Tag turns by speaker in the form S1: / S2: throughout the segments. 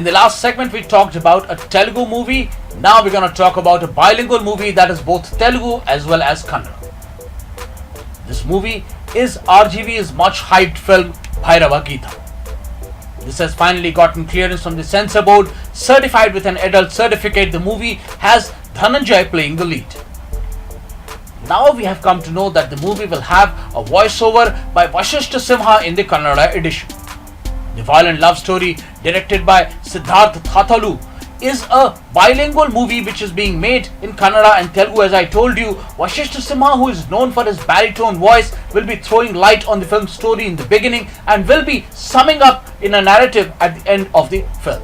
S1: In the last segment, we talked about a Telugu movie. Now we're going to talk about a bilingual movie that is both Telugu as well as Kannada. This movie is RGV's much hyped film Bhairava Geetha. This has finally gotten clearance from the Censor board, certified with an adult certificate. The movie has Dhananjay playing the lead. Now we have come to know that the movie will have a voiceover by Vasishtha Simha in the Kannada edition. The violent love story, directed by Siddharth Thathalu, is a bilingual movie which is being made in Kannada and Telugu. As I told you, Vasishtha Simha, who is known for his baritone voice, will be throwing light on the film story in the beginning and will be summing up in a narrative at the end of the film.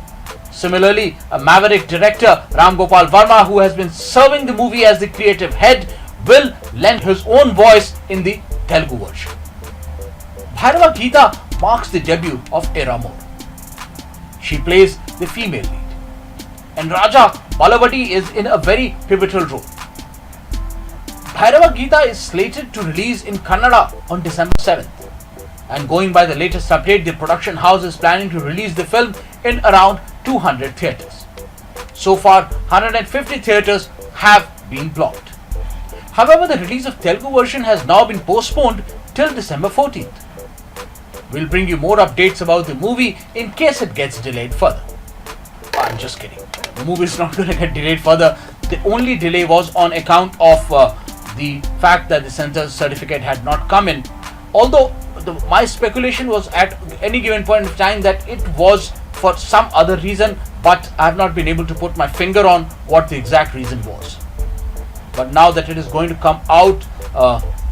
S1: Similarly, a maverick director, Ram Gopal Verma, who has been serving the movie as the creative head, will lend his own voice in the Telugu version. Bhairava Geetha marks the debut of Era Moore. She plays the female lead. And Raja Balavati is in a very pivotal role. Bhairava Geetha is slated to release in Kannada on December 7th. And going by the latest update, the production house is planning to release the film in around 200 theatres. So far, 150 theatres have been blocked. However, the release of Telugu version has now been postponed till December 14th. We'll bring you more updates about the movie in case it gets delayed further. I'm just kidding. The movie is not going to get delayed further. The only delay was on account of the fact that the Censor certificate had not come in. Although my speculation was at any given point of time that it was for some other reason, but I have not been able to put my finger on what the exact reason was. But now that it is going to come out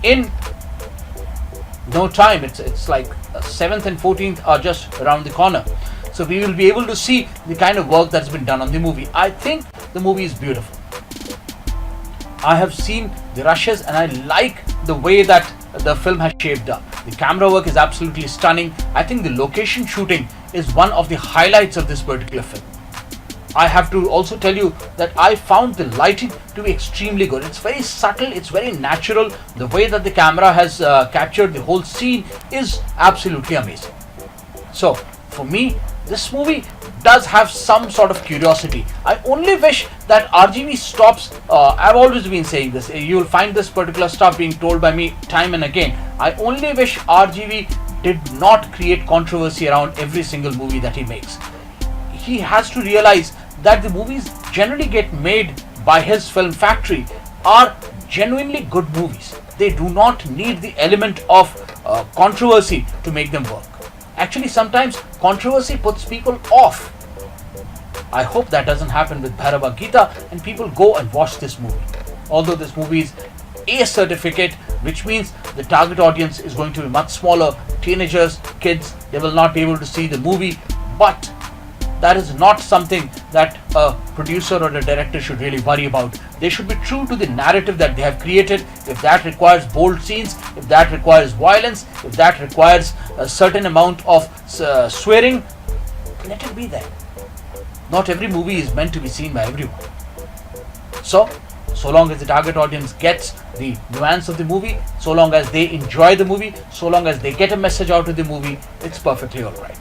S1: in no time, it's like 7th and 14th are just around the corner. So we will be able to see the kind of work that's been done on the movie. I think the movie is beautiful. I have seen the rushes and I like the way that the film has shaped up. The camera work is absolutely stunning. I think the location shooting is one of the highlights of this particular film. I have to also tell you that I found the lighting to be extremely good. It's very subtle, it's very natural. The way that the camera has captured the whole scene is absolutely amazing. So, for me, this movie does have some sort of curiosity. I only wish that RGV stops. I've always been saying this. You'll find this particular stuff being told by me time and again. I only wish RGV did not create controversy around every single movie that he makes. He has to realize that the movies generally get made by his film factory are genuinely good movies. They do not need the element of controversy to make them work. Actually, sometimes controversy puts people off. I hope that doesn't happen with Bhairava Geetha and people go and watch this movie. Although this movie is A certificate, which means the target audience is going to be much smaller, teenagers, kids, they will not be able to see the movie, but that is not something that a producer or a director should really worry about. They should be true to the narrative that they have created. If that requires bold scenes, if that requires violence, if that requires a certain amount of swearing, let it be there. Not every movie is meant to be seen by everyone. So long as the target audience gets the nuance of the movie, so long as they enjoy the movie, so long as they get a message out of the movie, it's perfectly alright.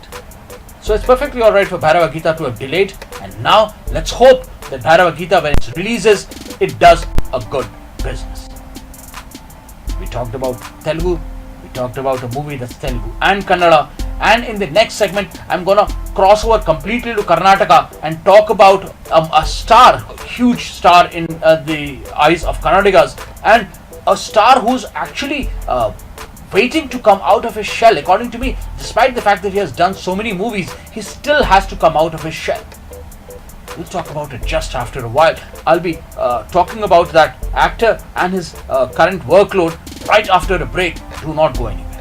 S1: So it's perfectly alright for Bhairava Geetha to have delayed, and now let's hope that Bhairava Geetha, when it releases, it does a good business. We talked about Telugu, we talked about a movie that's Telugu and Kannada, and in the next segment, I'm gonna cross over completely to Karnataka and talk about a star, a huge star in the eyes of Kannadigas, and a star who's actually waiting to come out of his shell. According to me, despite the fact that he has done so many movies, he still has to come out of his shell. We'll talk about it just after a while. I'll be talking about that actor and his current workload right after a break. Do not go anywhere.